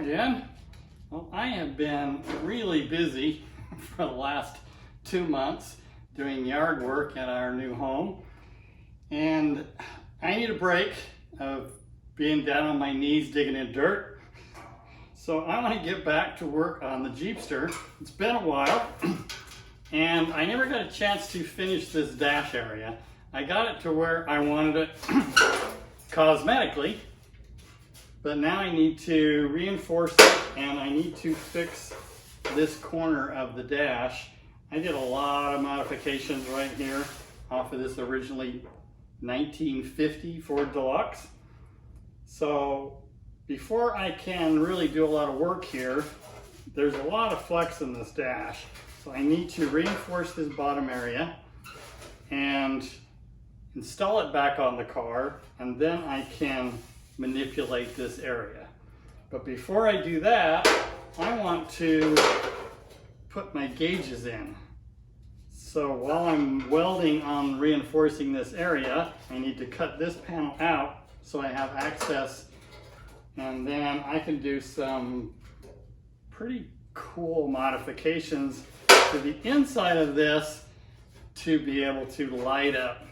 Jen. Well, I have been really busy for the last 2 months doing yard work at our new home, and I need a break of being down on my knees digging in dirt. So I want to get back to work on the Jeepster. It's been a while and I never got a chance to finish this dash area. I got it to where I wanted it cosmetically, but now I need to reinforce it and I need to fix this corner of the dash. I did a lot of modifications right here off of this originally 1950 Ford Deluxe. So before I can really do a lot of work here, there's a lot of flex in this dash. So I need to reinforce this bottom area and install it back on the car, and then I can manipulate this area. But before I do that, I want to put my gauges in. So while I'm welding on reinforcing this area, I need to cut this panel out so I have access, and then I can do some pretty cool modifications to the inside of this to be able to light up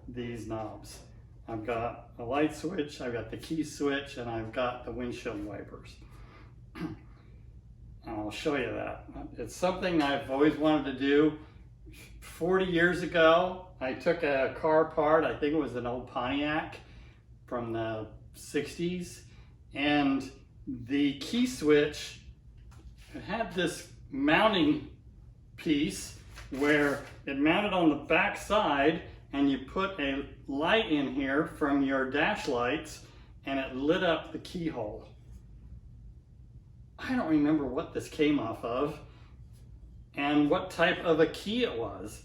these knobs. I've got a light switch, I've got the key switch, and I've got the windshield wipers. And I'll show you that. It's something I've always wanted to do. 40 years ago, I took a car apart. I think it was an old Pontiac from the 60s, and the key switch, it had this mounting piece where it mounted on the back side, and you put a light in here from your dash lights and it lit up the keyhole. I don't remember what this came off of and what type of a key it was.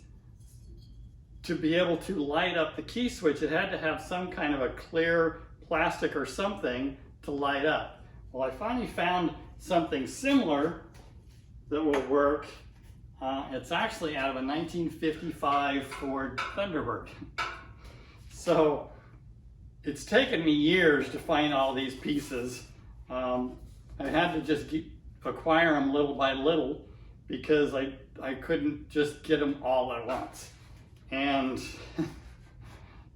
To be able to light up the key switch, it had to have some kind of a clear plastic or something to light up. Well, I finally found something similar that will work. It's actually out of a 1955 Ford Thunderbird. So it's taken me years to find all these pieces. I had to just acquire them little by little because I couldn't just get them all at once. And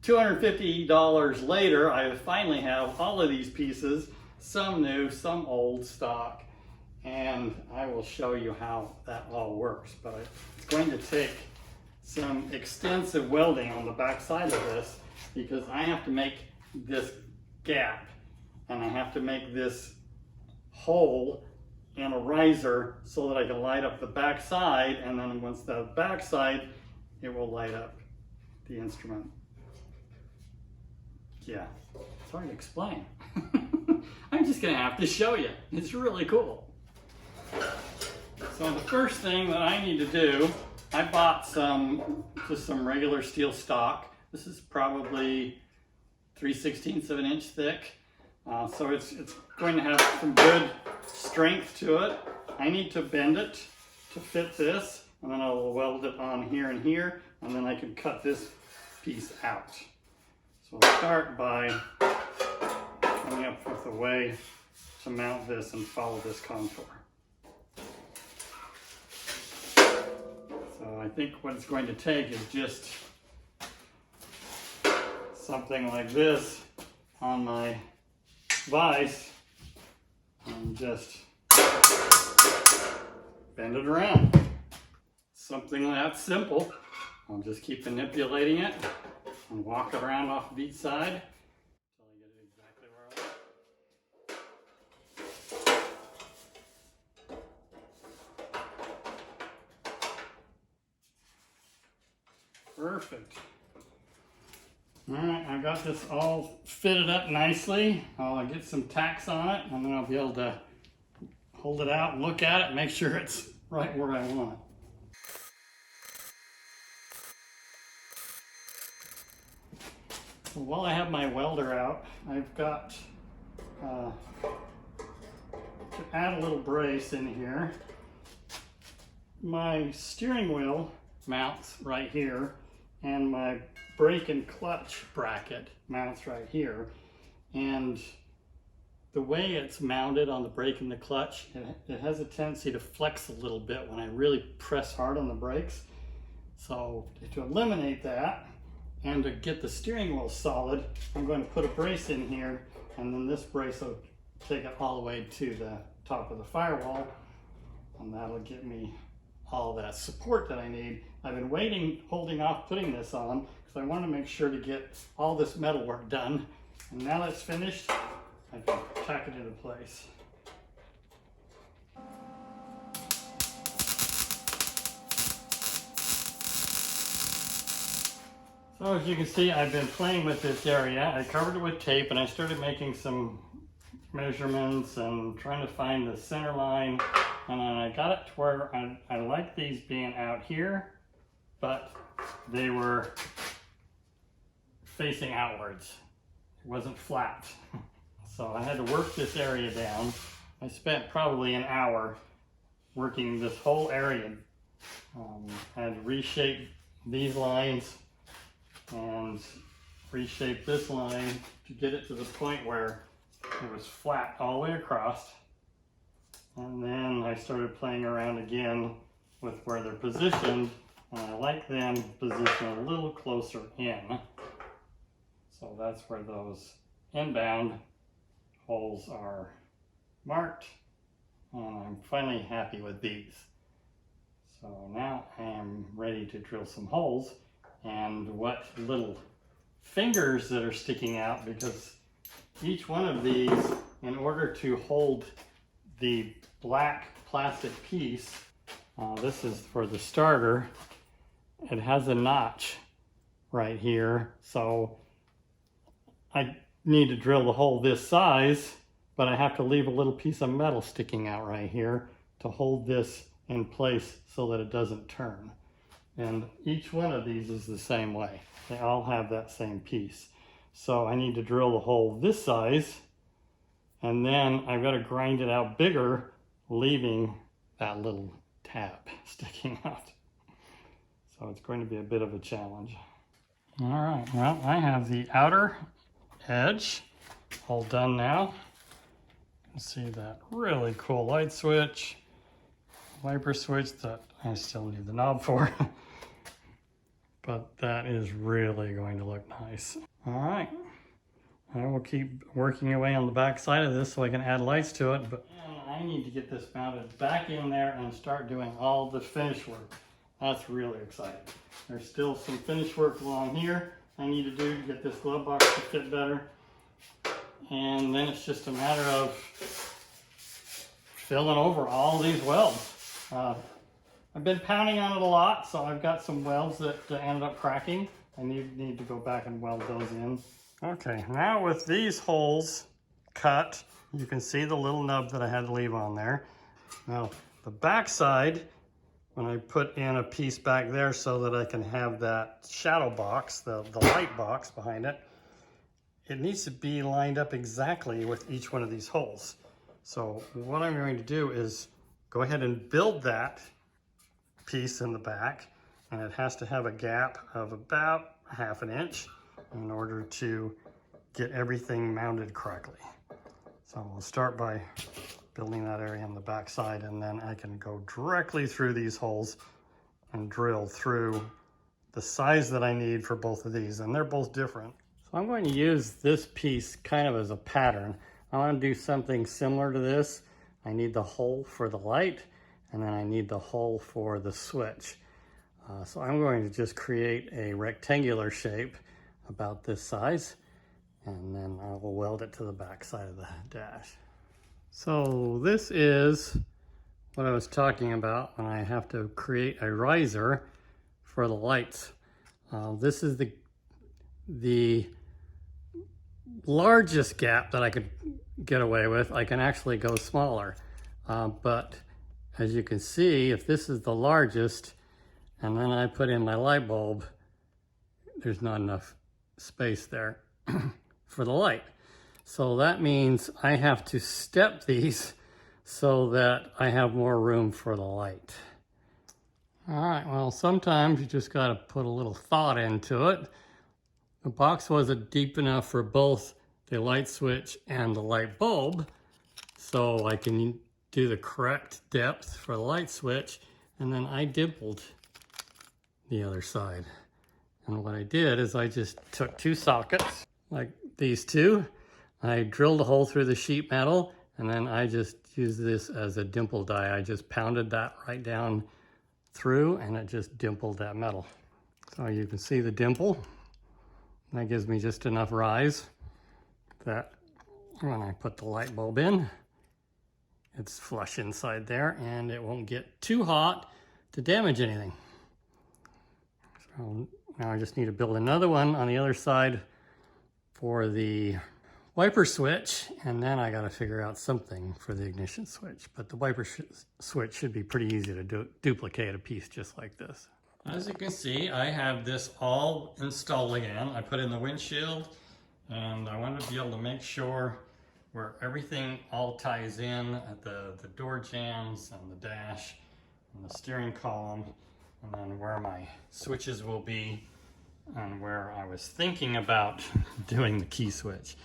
$250 later, I finally have all of these pieces, some new, some old stock, and I will show you how that all works. But it's going to take some extensive welding on the back side of this because I have to make this gap and I have to make this hole in a riser so that I can light up the back side, and then once the back side, it will light up the instrument. Yeah, it's hard to explain. I'm just gonna have to show you. It's really cool. So the first thing that I need to do, I bought just some regular steel stock. This is probably 3/16 of an inch thick. So it's going to have some good strength to it. I need to bend it to fit this, and then I'll weld it on here and here, and then I can cut this piece out. So I'll start by coming up with a way to mount this and follow this contour. So I think what it's going to take is just something like this on my vise and just bend it around. Something that simple. I'll just keep manipulating it and walk it around off of each side until I get it exactly where I want. Perfect. All right, I've got this all fitted up nicely. I'll get some tacks on it, and then I'll be able to hold it out and look at it and make sure it's right where I want it. So while I have my welder out, I've got to add a little brace in here. My steering wheel mounts right here, and my brake and clutch bracket mounts right here. And the way it's mounted on the brake and the clutch, it has a tendency to flex a little bit when I really press hard on the brakes. So to eliminate that and to get the steering wheel solid, I'm going to put a brace in here, and then this brace will take it all the way to the top of the firewall, and that'll get me all that support that I need. I've been holding off putting this on because I want to make sure to get all this metal work done. And now that's finished, I can tack it into place. So as you can see, I've been playing with this area. I covered it with tape and I started making some measurements and trying to find the center line. And then I got it to where I like these being out here, but they were facing outwards. It wasn't flat. So I had to work this area down. I spent probably an hour working this whole area. I had to reshape these lines and reshape this line to get it to the point where it was flat all the way across. And then I started playing around again with where they're positioned, and I like them positioned a little closer in. So that's where those inbound holes are marked, and I'm finally happy with these. So now I am ready to drill some holes, and what little fingers that are sticking out, because each one of these, in order to hold the black plastic piece, this is for the starter, it has a notch right here, so I need to drill the hole this size, but I have to leave a little piece of metal sticking out right here to hold this in place so that it doesn't turn. And each one of these is the same way. They all have that same piece. So I need to drill the hole this size, and then I've got to grind it out bigger, leaving that little tab sticking out. So it's going to be a bit of a challenge. All right, well, I have the outer edge all done now. You see that really cool light switch, wiper switch that I still need the knob for. But that is really going to look nice. All right, I will keep working away on the back side of this so I can add lights to it, but I need to get this mounted back in there and start doing all the finish work. That's really exciting. There's still some finish work along here I need to do to get this glove box to fit better. And then it's just a matter of filling over all these welds. I've been pounding on it a lot, so I've got some welds that ended up cracking. I need to go back and weld those in. Okay, now with these holes cut, you can see the little nub that I had to leave on there. Now, the back side, when I put in a piece back there so that I can have that shadow box, the light box behind it, it needs to be lined up exactly with each one of these holes. So what I'm going to do is go ahead and build that piece in the back, and it has to have a gap of about 1/2 inch in order to get everything mounted correctly. So we'll start by building that area on the back side, and then I can go directly through these holes and drill through the size that I need for both of these, and they're both different. So I'm going to use this piece kind of as a pattern. I want to do something similar to this. I need the hole for the light, and then I need the hole for the switch. So I'm going to just create a rectangular shape about this size, and then I will weld it to the back side of the dash. So this is what I was talking about when I have to create a riser for the lights. This is the largest gap that I could get away with. I can actually go smaller, but as you can see, if this is the largest and then I put in my light bulb, there's not enough space there for the light. So that means I have to step these so that I have more room for the light. All right, well, sometimes you just got to put a little thought into it. The box wasn't deep enough for both the light switch and the light bulb so I can do the correct depth for the light switch, and then I dimpled the other side. And what I did is I just took two sockets like these two, I drilled a hole through the sheet metal, and then I just used this as a dimple die. I just pounded that right down through and it just dimpled that metal. So you can see the dimple. That gives me just enough rise that when I put the light bulb in, it's flush inside there and it won't get too hot to damage anything. So now I just need to build another one on the other side for the wiper switch, and then I got to figure out something for the ignition switch. But the wiper switch should be pretty easy to duplicate a piece just like this. As you can see, I have this all installed again. I put in the windshield, and I wanted to be able to make sure where everything all ties in at the door jambs and the dash and the steering column, and then where my switches will be, and where I was thinking about doing the key switch.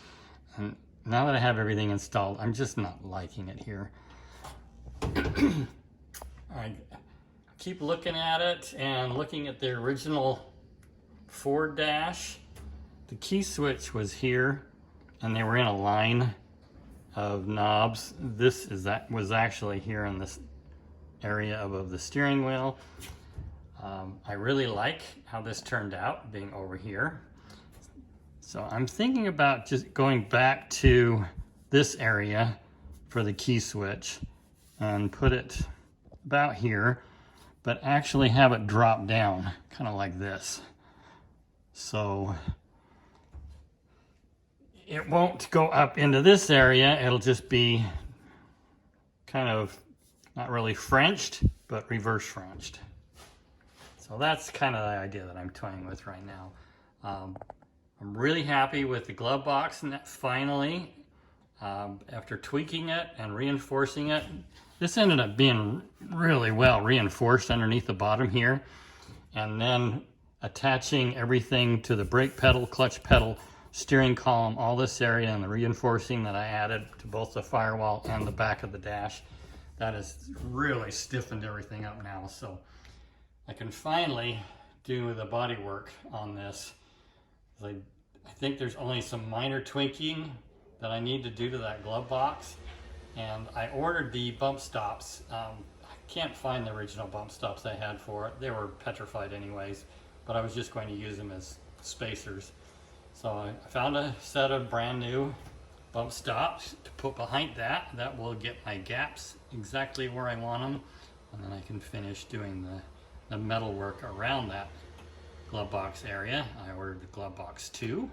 And now that I have everything installed, I'm just not liking it here. I keep looking at it and looking at the original Ford dash. The key switch was here and they were in a line of knobs. That was actually here in this area above the steering wheel. I really like how this turned out, being over here. So I'm thinking about just going back to this area for the key switch and put it about here, but actually have it drop down, kind of like this. So it won't go up into this area, it'll just be kind of not really Frenched, but reverse Frenched. So that's kind of the idea that I'm toying with right now. I'm really happy with the glove box, and that finally, after tweaking it and reinforcing it, this ended up being really well reinforced underneath the bottom here, and then attaching everything to the brake pedal, clutch pedal, steering column, all this area, and the reinforcing that I added to both the firewall and the back of the dash. That has really stiffened everything up now, so I can finally do the body work on this. I think there's only some minor tweaking that I need to do to that glove box, and I ordered the bump stops. I can't find the original bump stops I had for it. They were petrified anyways, but I was just going to use them as spacers. So I found a set of brand new bump stops to put behind that. That will get my gaps exactly where I want them, and then I can finish doing the metal work around that glove box area. I ordered the glove box 2,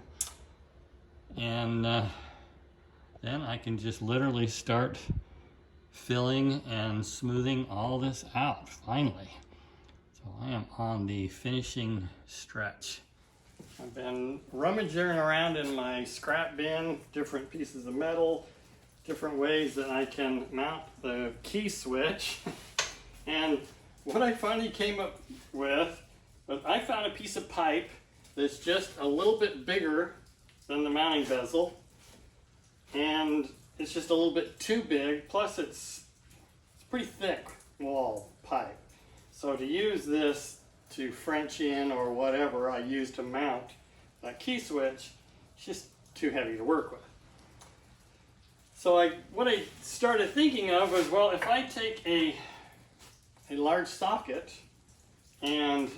and then I can just literally start filling and smoothing all this out finally. So I am on the finishing stretch. I've been rummaging around in my scrap bin, different pieces of metal, different ways that I can mount the key switch. And what I finally came up with, but I found a piece of pipe that's just a little bit bigger than the mounting bezel, and it's just a little bit too big, plus it's pretty thick wall pipe. So to use this to French in or whatever I use to mount that key switch, it's just too heavy to work with. So what I started thinking of was, well, if I take a large socket and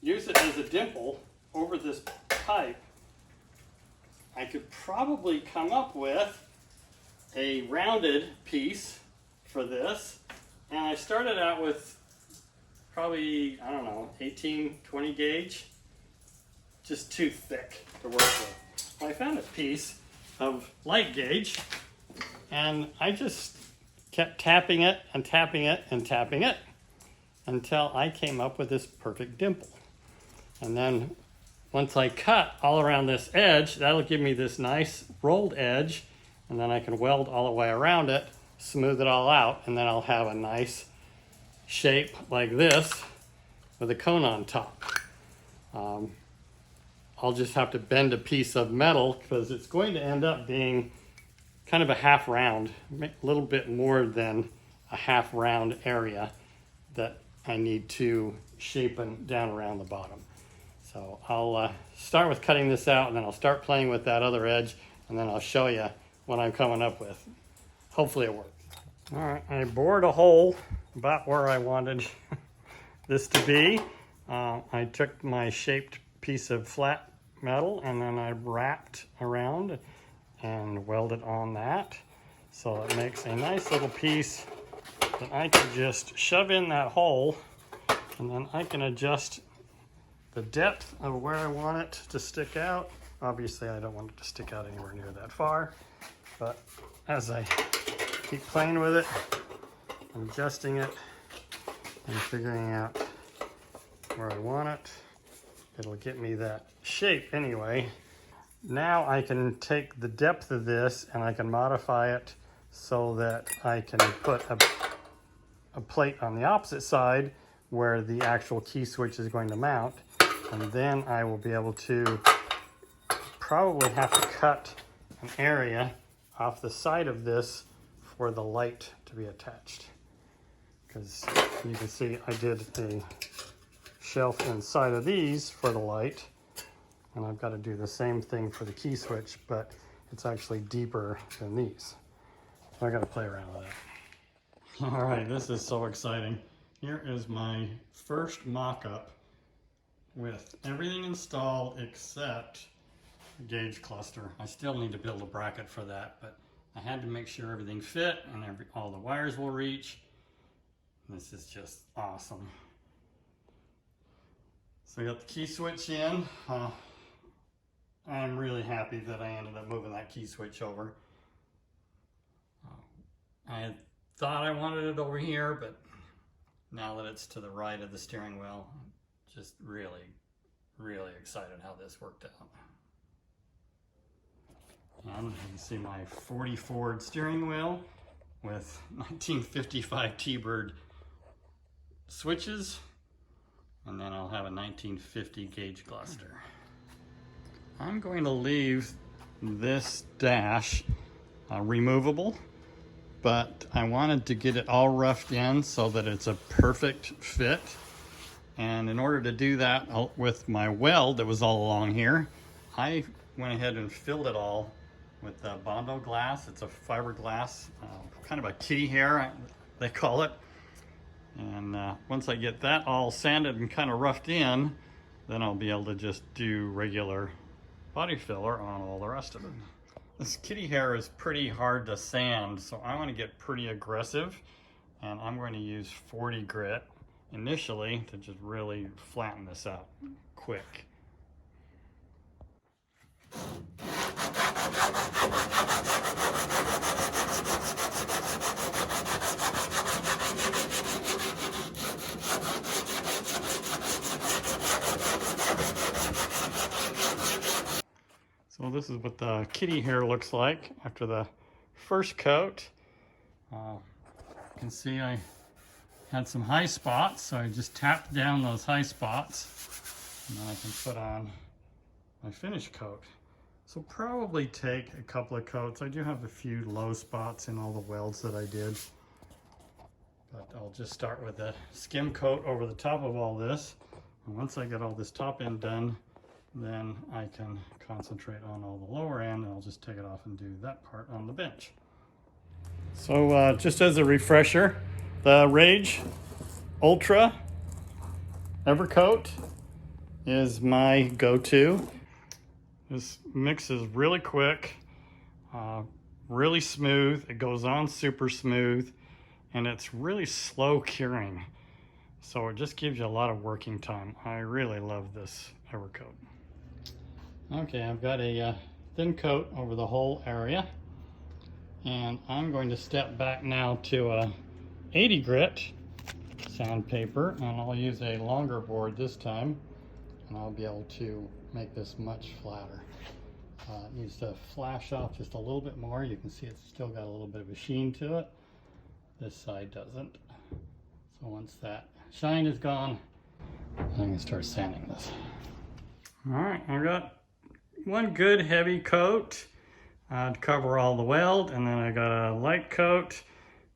use it as a dimple over this pipe, I could probably come up with a rounded piece for this. And I started out with probably, I don't know, 18, 20 gauge, just too thick to work with. Well, I found a piece of light gauge, and I just kept tapping it and tapping it and tapping it until I came up with this perfect dimple. And then once I cut all around this edge, that'll give me this nice rolled edge, and then I can weld all the way around it, smooth it all out, and then I'll have a nice shape like this with a cone on top. I'll just have to bend a piece of metal because it's going to end up being kind of a half round, a little bit more than a half round area that I need to shape down around the bottom. So I'll start with cutting this out, and then I'll start playing with that other edge, and then I'll show you what I'm coming up with. Hopefully it works. All right, I bored a hole about where I wanted this to be. I took my shaped piece of flat metal and then I wrapped around and welded on that. So it makes a nice little piece that I can just shove in that hole, and then I can adjust the depth of where I want it to stick out. Obviously I don't want it to stick out anywhere near that far, but as I keep playing with it, adjusting it, and figuring out where I want it, it'll get me that shape anyway. Now I can take the depth of this and I can modify it so that I can put a plate on the opposite side where the actual key switch is going to mount, and then I will be able to probably have to cut an area off the side of this for the light to be attached, because you can see I did a shelf inside of these for the light, and I've got to do the same thing for the key switch, but it's actually deeper than these. So I got to play around with that. All right, this is so exciting. Here is my first mock-up with everything installed except the gauge cluster. I still need to build a bracket for that, but I had to make sure everything fit and all the wires will reach. This is just awesome. So I got the key switch in. I'm really happy that I ended up moving that key switch over. I had thought I wanted it over here, but now that it's to the right of the steering wheel, I'm just really, really excited how this worked out. And you can see my 40 Ford steering wheel with 1955 T-Bird switches, and then I'll have a 1950 gauge cluster. I'm going to leave this dash removable, but I wanted to get it all roughed in so that it's a perfect fit. And in order to do that with my weld that was all along here, I went ahead and filled it all with Bondo glass. It's a fiberglass, kind of a kitty hair, they call it. And once I get that all sanded and kind of roughed in, then I'll be able to just do regular body filler on all the rest of it. This kitty hair is pretty hard to sand, so I want to get pretty aggressive, and I'm going to use 40 grit initially to just really flatten this out quick. So this is what the kitty hair looks like after the first coat. You can see I had some high spots, so I just tapped down those high spots, and then I can put on my finish coat. So probably take a couple of coats. I do have a few low spots in all the welds that I did, but I'll just start with a skim coat over the top of all this. And once I get all this top end done, then I can concentrate on all the lower end, and I'll just take it off and do that part on the bench. So just as a refresher, the Rage Ultra Evercoat is my go-to. This mixes really quick, really smooth. It goes on super smooth, and it's really slow curing. So it just gives you a lot of working time. I really love this Evercoat. Okay, I've got a thin coat over the whole area, and I'm going to step back now to a 80 grit sandpaper, and I'll use a longer board this time, and I'll be able to make this much flatter. It needs to flash off just a little bit more. You can see it's still got a little bit of a sheen to it. This side doesn't. So once that shine is gone, I'm going to start sanding this. All right, I got one good heavy coat to cover all the weld, and then I got a light coat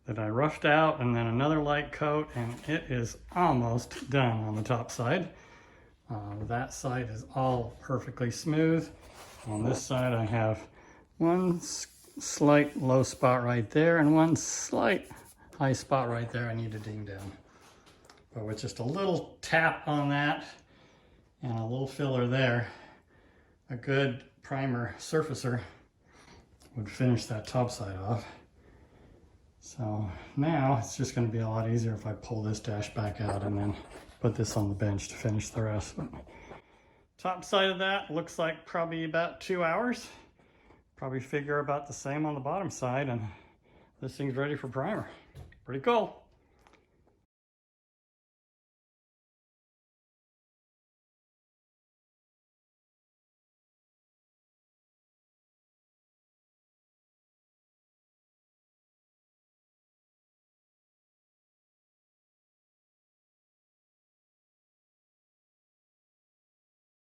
that I roughed out, and then another light coat, and it is almost done on the top side. That side is all perfectly smooth. On this side I have one slight low spot right there and one slight high spot right there I need to ding down. But with just a little tap on that and a little filler there, a good primer surfacer would finish that top side off. So now it's just going to be a lot easier if I pull this dash back out and then put this on the bench to finish the rest. But top side of that looks like probably about 2 hours. Probably figure about the same on the bottom side, and this thing's ready for primer. Pretty cool.